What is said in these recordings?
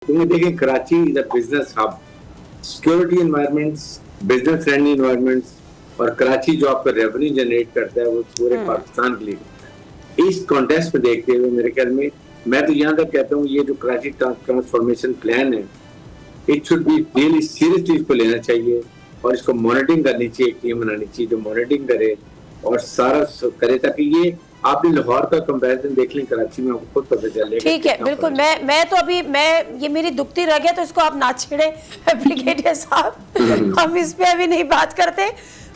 तुम्हें देखें Karachi is a business hub, security environments, business friendly environments, और कराची जो आपका रेवेन्यू जनरेट करता है वो पूरे पाकिस्तान के लिए करता है। इस कॉन्टेक्स्ट में देखते हुए मेरे ख्याल में मैं तो यहाँ तक कहता हूँ ये जो कराची ट्रांसफॉर्मेशन प्लान है, it should be really seriously इसको लेना चाहिए और इसको मॉनिटरिंग करनी चाहिए, एक टीम बनानी चाहिए जो मॉनिटरिंग करे और सारा करे, ताकि ये आपने लाहौर का कंपैरिजन देख लें कराची में, आपको खुद पता चलेगा। ठीक है, बिल्कुल। मैं तो अभी ये मेरी दुखती रह गया, तो इसको आप ना छेड़े ब्रिगेडियर साहब, हम इस पे अभी नहीं बात करते।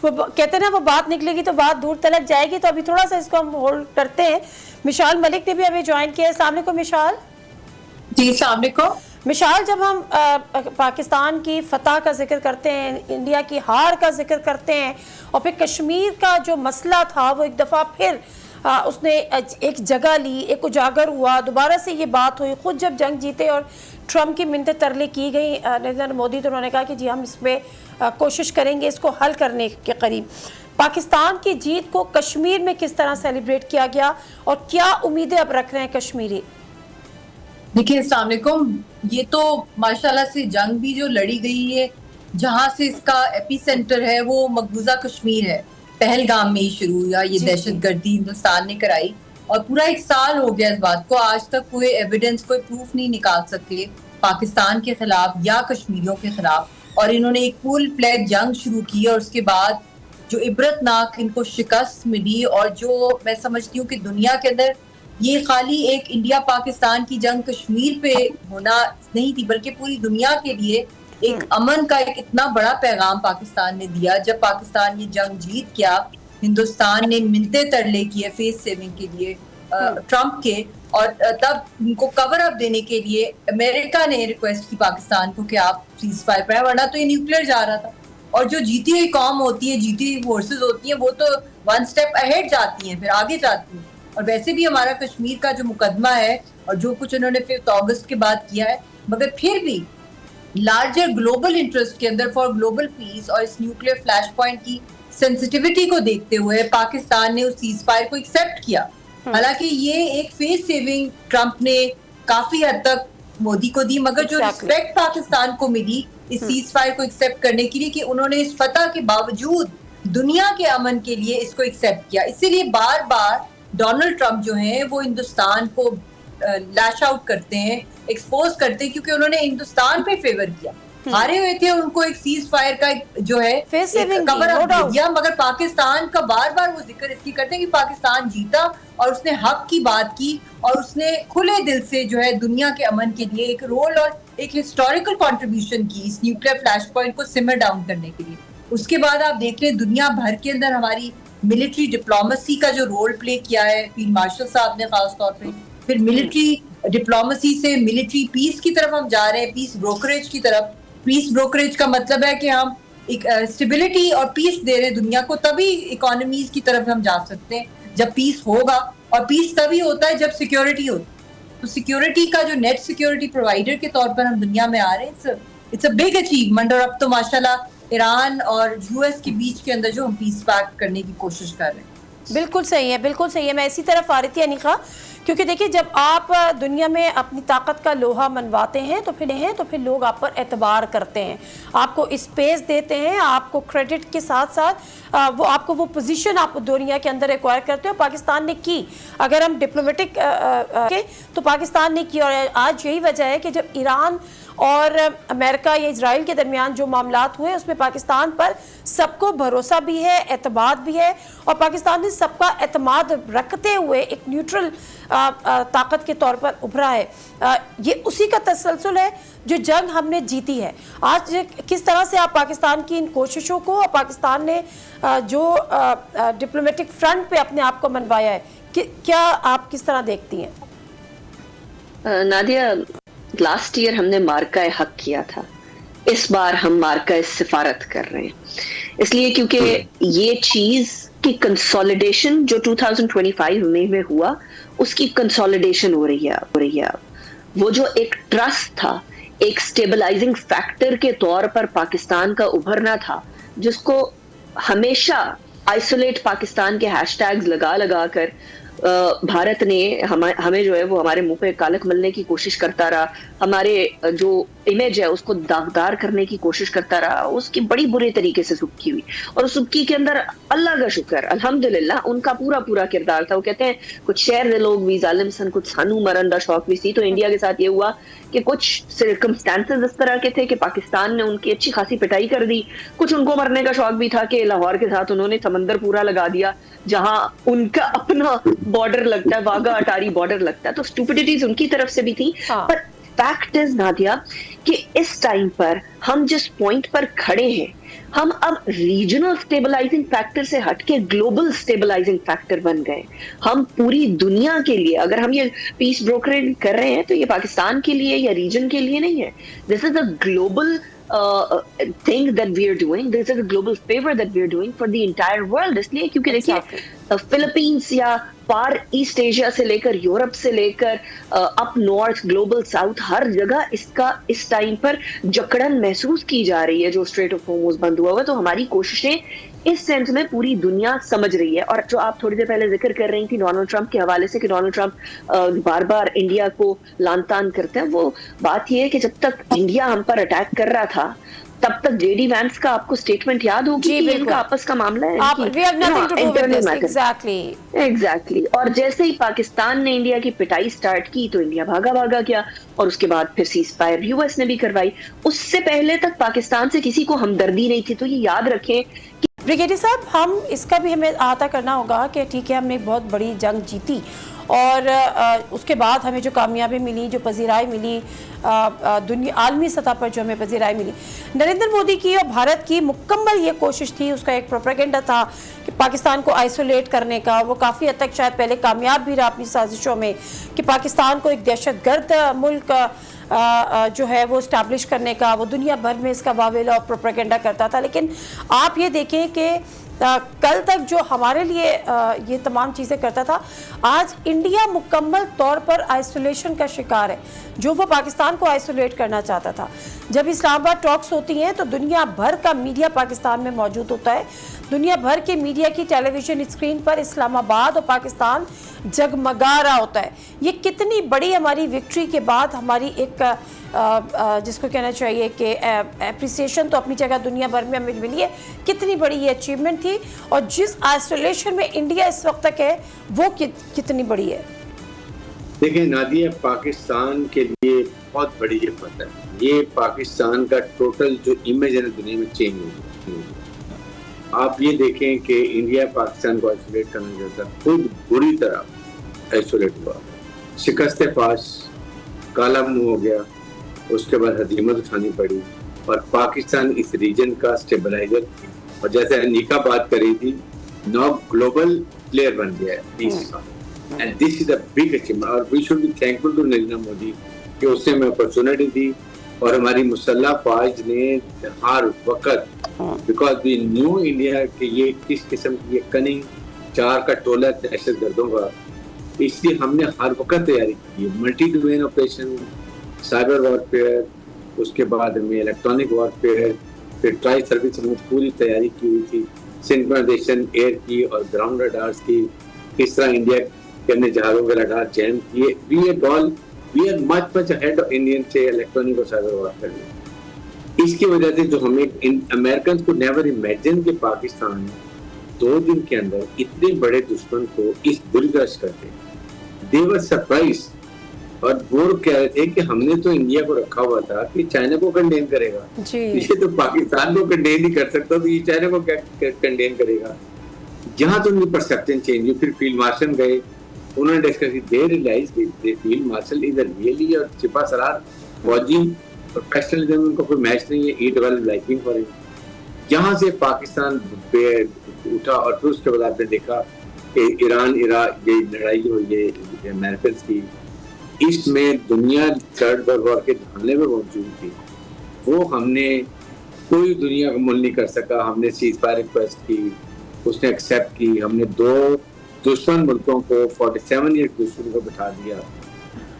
वो कहते हैं ना, वो बात निकलेगी तो बात दूर तलक जाएगी, तो अभी थोड़ा सा इसको हम होल्ड करते हैं। मिशाल मलिक ने भी अभी ज्वाइन किया है। अस्सलाम वालेकुम मिशाल। जी अस्सलाम वालेकुम। मिशाल, जब हम पाकिस्तान की फतह का जिक्र करते हैं, इंडिया की हार का जिक्र करते हैं, और फिर कश्मीर का जो मसला था वो एक दफ़ा फिर उसने एक जगह ली, एक उजागर हुआ, दोबारा से ये बात हुई। खुद जब जंग जीते और ट्रम्प की मिन्नत तरले की गई नरेंद्र मोदी, तो उन्होंने कहा कि जी हम इसमें कोशिश करेंगे इसको हल करने के करीब। पाकिस्तान की जीत को कश्मीर में किस तरह सेलिब्रेट किया गया और क्या उम्मीदें अब रख रहे हैं कश्मीरी? देखिए अस्सलाम वालेकुम, ये तो माशाल्लाह से जंग भी जो लड़ी गई है, जहां से इसका एपी सेंटर है वो मकबूजा कश्मीर है, पहलगाम में ही शुरू हुआ। ये दहशतगर्दी हिंदुस्तान ने कराई और पूरा 1 साल हो गया इस बात को। आज तक कोई एविडेंस, कोई प्रूफ नहीं निकाल सके पाकिस्तान के खिलाफ या कश्मीरियों के खिलाफ, और इन्होंने एक फुल फ्लैग जंग शुरू की। और उसके बाद जो इबरतनाक इनको शिकस्त मिली, और जो मैं समझती हूँ कि दुनिया के अंदर ये खाली एक इंडिया पाकिस्तान की जंग कश्मीर पे होना नहीं थी, बल्कि पूरी दुनिया के लिए एक अमन का एक इतना बड़ा पैगाम पाकिस्तान ने दिया। जब पाकिस्तान ये जंग जीत गया, हिंदुस्तान ने मिन्नते तरले किए फेस सेविंग के लिए ट्रम्प के, और तब उनको कवर अप देने के लिए अमेरिका ने रिक्वेस्ट की पाकिस्तान को कि आप सीज फायर पर, वरना तो ये न्यूक्लियर जा रहा था। और जो जीती हुई कौम होती है, जीती हुई फोर्सेज होती हैं, वो तो 1 स्टेप अहेड जाती हैं, फिर आगे जाती हैं। और वैसे भी हमारा कश्मीर का जो मुकदमा है और जो कुछ उन्होंने 5 अगस्त के बाद किया है, मगर फिर भी लार्जर ग्लोबल इंटरेस्ट के अंदर फॉर ग्लोबल पीस और इस न्यूक्लियर फ्लैश पॉइंट की सेंसिटिविटी को देखते हुए पाकिस्तान ने उस सीज फायर को एक्सेप्ट किया। हालांकि ये एक फेस सेविंग ट्रम्प ने काफी हद तक मोदी को दी, मगर जो रिस्पेक्ट पाकिस्तान को मिली इस सीज फायर को एक्सेप्ट करने के लिए, कि उन्होंने इस फतह के बावजूद दुनिया के अमन के लिए इसको एक्सेप्ट किया। इसीलिए बार बार डोनाल्ड ट्रम्प जो हैं वो हिंदुस्तान को लैश आउट करते हैं, एक्सपोज करते हैं, क्योंकि उन्होंने हिंदुस्तान पे फेवर किया। हारे हुए थे, उनको एक सीज फायर का जो है कवर अप दिया, मगर पाकिस्तान का बार बार वो जिक्र इसकी करते हैं कि पाकिस्तान जीता और उसने हक की बात की, और उसने खुले दिल से जो है दुनिया के अमन के लिए एक रोल और एक हिस्टोरिकल कंट्रीब्यूशन की इस न्यूक्लियर फ्लैश पॉइंट को सिमर डाउन करने के लिए। उसके बाद आप देख लें दुनिया भर के अंदर हमारी मिलिट्री डिप्लोमेसी का जो रोल प्ले किया है फील्ड मार्शल साहब ने खास तौर पे, फिर मिलिट्री डिप्लोमेसी से मिलिट्री पीस की तरफ हम जा रहे हैं, पीस ब्रोकरेज की तरफ। पीस ब्रोकरेज का मतलब है कि हम एक स्टेबिलिटी और पीस दे रहे हैं दुनिया को, तभी इकोनॉमीज की तरफ हम जा सकते हैं जब पीस होगा, और पीस तभी होता है जब सिक्योरिटी होती है। तो सिक्योरिटी का जो नेट सिक्योरिटी प्रोवाइडर के तौर पर हम दुनिया में आ रहे हैं, इट्स अ बिग अचीवमेंट। और अब तो माशाल्लाह ईरान और यूएस के बीच के अंदर जो हम पीस पैक्ट करने की कोशिश कर रहे हैं। बिल्कुल सही है, बिल्कुल सही है। मैं इसी तरफ आ रही थी अनिका, क्योंकि देखिए जब आप दुनिया में अपनी ताकत का लोहा मनवाते हैं तो फिर लोग आप पर एतबार करते हैं, आपको स्पेस देते हैं, आपको क्रेडिट के साथ साथ वो आपको वो पोजीशन आप दुनिया के अंदर एक्वायर करते हो। पाकिस्तान ने की, अगर हम डिप्लोमेटिक तो पाकिस्तान ने की, और आज यही वजह है कि जब ईरान और अमेरिका या इजराइल के दरमियान जो मामलात हुए उसमें पाकिस्तान पर सबको भरोसा भी है, एतमाद भी है, और पाकिस्तान ने सबका एतमाद रखते हुए एक न्यूट्रल ताकत के तौर पर उभरा है। ये उसी का तसलसल है जो जंग हमने जीती है। आज किस तरह से आप पाकिस्तान की इन कोशिशों को, और पाकिस्तान ने जो डिप्लोमेटिक फ्रंट पे अपने आप को मनवाया है, क्या आप किस तरह देखती हैं? नादिया, लास्ट ईयर हमने मार्का हक किया था, इस बार हम मार्का सिफारत कर रहे हैं, इसलिए क्योंकि ये चीज की कंसोलिडेशन जो 2025 में हुआ उसकी कंसोलिडेशन हो रही है। वो जो एक ट्रस्ट था, एक स्टेबलाइजिंग फैक्टर के तौर पर पाकिस्तान का उभरना था, जिसको हमेशा आइसोलेट पाकिस्तान के हैशटैग्स लगा कर भारत ने हमें जो है वो हमारे मुंह पे कालक मलने की कोशिश करता रहा, हमारे जो इमेज है उसको दागदार करने की कोशिश करता रहा, उसकी बड़ी बुरे तरीके से सुबकी हुई। और उस सुबकी के अंदर अल्लाह का शुक्र, अल्हम्दुलिल्लाह, उनका पूरा पूरा किरदार था। वो कहते हैं कुछ शहर दे लोग भी जालिम सन, कुछ सानू मरन दा शौक भी सी। तो इंडिया के साथ ये हुआ कि कुछ सर्कमस्टेंसेस इस तरह के थे कि पाकिस्तान ने उनकी अच्छी खासी पिटाई कर दी। कुछ उनको मरने का शौक भी था कि लाहौर के साथ उन्होंने समंदर पूरा लगा दिया जहां उनका अपना बॉर्डर लगता है, वाघा अटारी बॉर्डर लगता है। तो स्टूपिडिटीज उनकी तरफ से भी थी। पर फैक्ट इज नादिया कि इस टाइम पर हम जिस पॉइंट पर खड़े हैं, हम अब रीजनल स्टेबलाइजिंग फैक्टर से हटके ग्लोबल स्टेबलाइजिंग फैक्टर बन गए। हम पूरी दुनिया के लिए, अगर हम ये पीस ब्रोकरेज कर रहे हैं तो ये पाकिस्तान के लिए या रीजन के लिए नहीं है। This is a global thing that we are doing. This is a global favor that we are doing for the entire world. इसलिए क्योंकि देखिए फिलीपींस या फार ईस्ट एशिया से लेकर यूरोप से लेकर अप नॉर्थ, ग्लोबल साउथ, हर जगह इसका इस टाइम पर जकड़न महसूस की जा रही है जो स्ट्रेट ऑफ होर्मुज बंद हुआ हुआ। तो हमारी कोशिशें इस सेंस में पूरी दुनिया समझ रही है। और जो आप थोड़ी देर पहले जिक्र कर रही थी डोनाल्ड ट्रंप के हवाले से कि डोनाल्ड ट्रंप बार बार इंडिया को लान तान करते हैं, वो बात ये है कि जब तक इंडिया हम पर अटैक कर रहा था तब तक जेडी वैंस का आपको स्टेटमेंट याद होगी कि इनका आपस का मामला है। एग्जैक्टली। और जैसे ही पाकिस्तान ने इंडिया की पिटाई स्टार्ट की तो इंडिया भागा भागा गया और उसके बाद फिर सीज फायर यूएस ने भी करवाई। उससे पहले तक पाकिस्तान से किसी को हमदर्दी नहीं थी। तो ये याद रखें कि ब्रिगेडियर साहब, हम इसका भी हमें अहाता करना होगा कि ठीक है, हमने एक बहुत बड़ी जंग जीती और उसके बाद हमें जो कामयाबी मिली, जो पजीराई मिली, दुनिया आलमी सतह पर जो हमें पजीराई मिली, नरेंद्र मोदी की और भारत की मुकम्मल ये कोशिश थी, उसका एक प्रोपेगेंडा था कि पाकिस्तान को आइसोलेट करने का। वो काफ़ी हद तक शायद पहले कामयाब भी रहा अपनी साजिशों में कि पाकिस्तान को एक दहशतगर्द मुल्क जो है वो इस्टेब्लिश करने का, वो दुनिया भर में इसका वावेला और प्रोपेगेंडा करता था। लेकिन आप ये देखें कि कल तक जो हमारे लिए ये तमाम चीज़ें करता था, आज इंडिया मुकम्मल तौर पर आइसोलेशन का शिकार है, जो वो पाकिस्तान को आइसोलेट करना चाहता था। जब इस्लामाबाद टॉक्स होती हैं तो दुनिया भर का मीडिया पाकिस्तान में मौजूद होता है। दुनिया भर के मीडिया की टेलीविजन स्क्रीन पर इस्लामाबाद और पाकिस्तान जगमगा रहा होता है। ये कितनी बड़ी हमारी विक्ट्री के बाद हमारी एक जिसको कहना चाहिए कि एप्रिसिएशन तो अपनी जगह दुनिया भर में हमें मिली है, कितनी बड़ी ये अचीवमेंट थी। और जिस आइसोलेशन में इंडिया इस वक्त तक है वो कितनी बड़ी है। देखिए नादिया, पाकिस्तान के लिए बहुत बड़ी ये फतह है। ये पाकिस्तान का टोटल जो इमेज है ना दुनिया में चेंज हो गया। आप ये देखें कि इंडिया पाकिस्तान को आइसोलेट करना चाहता, खुद बुरी तरह आइसोलेट हुआ, शिकस्त पास, काला मुंह हो गया, उसके बाद हदीमत उठानी पड़ी और पाकिस्तान इस रीजन का स्टेबलाइजर, और जैसे अनिका बात करी थी, नाउ ग्लोबल प्लेयर बन गया है पीस का। And this is a big achievement और we should be thankful to Narendra Modi कि उसने हमें अपॉर्चुनिटी दी और हमारी मुसल्लह फौज ने हर वक्त, बिकॉज वी न्यू इंडिया कि ये किस किस्म की ये कनिंग चार का टोला दहशत गर्दों का, इसलिए हमने हर वक्त तैयारी की। Multi domain operation, cyber warfare, उसके बाद में इलेक्ट्रॉनिक वॉरफेयर, फिर ट्राई सर्विस में पूरी तैयारी की हुई थी, सिंक्रोनाइजेशन एयर की और ग्राउंड रडार्स की, किस तरह इंडिया के हमने जहाज़ों के रडार जैम किए। We are much ahead of Indian से इलेक्ट्रॉनिक और साइबर वॉरफेयर में। इसकी वजह से जो हमें अमेरिकन को नेवर इमेजिन कि पाकिस्तान 2 दिन के अंदर इतने बड़े दुश्मन को इस बुरी तरह करते, दे वर सरप्राइज। और वो कह रहे थे कि हमने तो इंडिया को रखा हुआ था कि चाइना को कंडेन करेगा, ये तो पाकिस्तान को कंडेन नहीं कर सकता, तो ये चाइना को क्या कंडेन करेगा। जहां तो उनकी परसेप्शन चेंज हुई, फिर फील्ड मार्शल गए, उन्होंने डिस्कस की, दे रियलाइज कि फील्ड मार्शल इज रियली और छिपा सरार फौजी प्रोफेशनलिज्म उनको कोई मैच नहीं है, ई डेवलप लाइकिंग फॉर हिम। जहां से पाकिस्तान उठा और फिर उसके बाद आपने देखा कि ईरान इराक ये लड़ाई जो ये अमेरिकन की, इसमें दुनिया थर्ड वर्ल्ड वॉर के हमले में मौजूद थी, वो हमने कोई दुनिया का मुल नहीं कर सका। हमने सीज फायर रिक्वेस्ट की, उसने एक्सेप्ट की, हमने 2 दुश्मन मुल्कों को 47 ईयर दुश्मन को बिठा दिया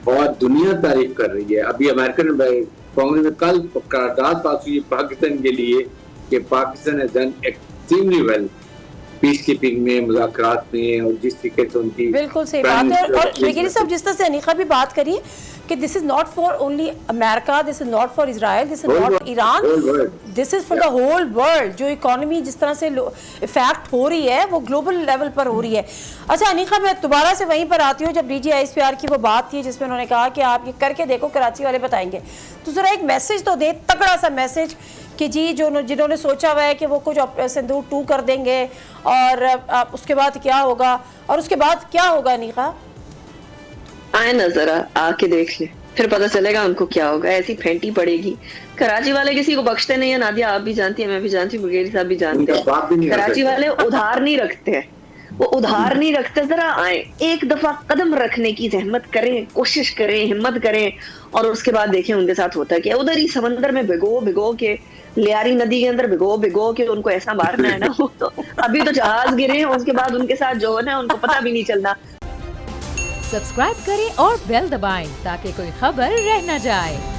और दुनिया तारीफ कर रही है। अभी अमेरिकन कांग्रेस में कल करारदाद पास हुई पाकिस्तान के लिए कि Pakistan has done extremely well peace keeping में, मुज़ाकरात में, और जिस तरीके से उनकी बिल्कुल सही बात है। और बेगेरी साहब, जिस तरह से अनीका भी बात करी कि this is not for only America, this is not for Israel, this is not Iran, this is for the whole world. जो इकोनॉमी जिस तरह से इफेक्ट हो रही है वो ग्लोबल लेवल पर हो रही है। अच्छा अनीका, मैं दोबारा से वहीं पर आती हूँ, जब DGISPR की वो बात थी जिसमें उन्होंने कहा कि आप ये करके देखो, कराची वाले बताएंगे, तो जरा एक मैसेज तो दे, तगड़ा सा मैसेज कि जी जिन्होंने सोचा हुआ है कि वो कुछ ऑपरेशन 2 कर देंगे और उसके बाद क्या होगा, और उसके बाद क्या होगा अनीका? आए ना जरा, आके देख ले, फिर पता चलेगा हमको क्या होगा। ऐसी फेंटी पड़ेगी। कराची वाले किसी को बख्शते नहीं है नादिया, आप भी जानती है, मैं भी जानती हूँ, बुगेरी साहब भी जानते हैं। कराची वाले उधार नहीं रखते हैं, वो उधार नहीं रखते। जरा आए, एक दफा कदम रखने की जहमत करें, कोशिश करें, हिम्मत करें, और उसके बाद देखें उनके साथ होता है क्या। उधर ही समंदर में भिगो के, लियारी नदी के अंदर भिगो के उनको ऐसा मारना है ना, वो तो अभी तो जहाज गिरे हैं, उसके बाद उनके साथ जो है ना उनको पता भी नहीं चलना। सब्सक्राइब करें और बेल दबाएं ताकि कोई खबर रह न जाए।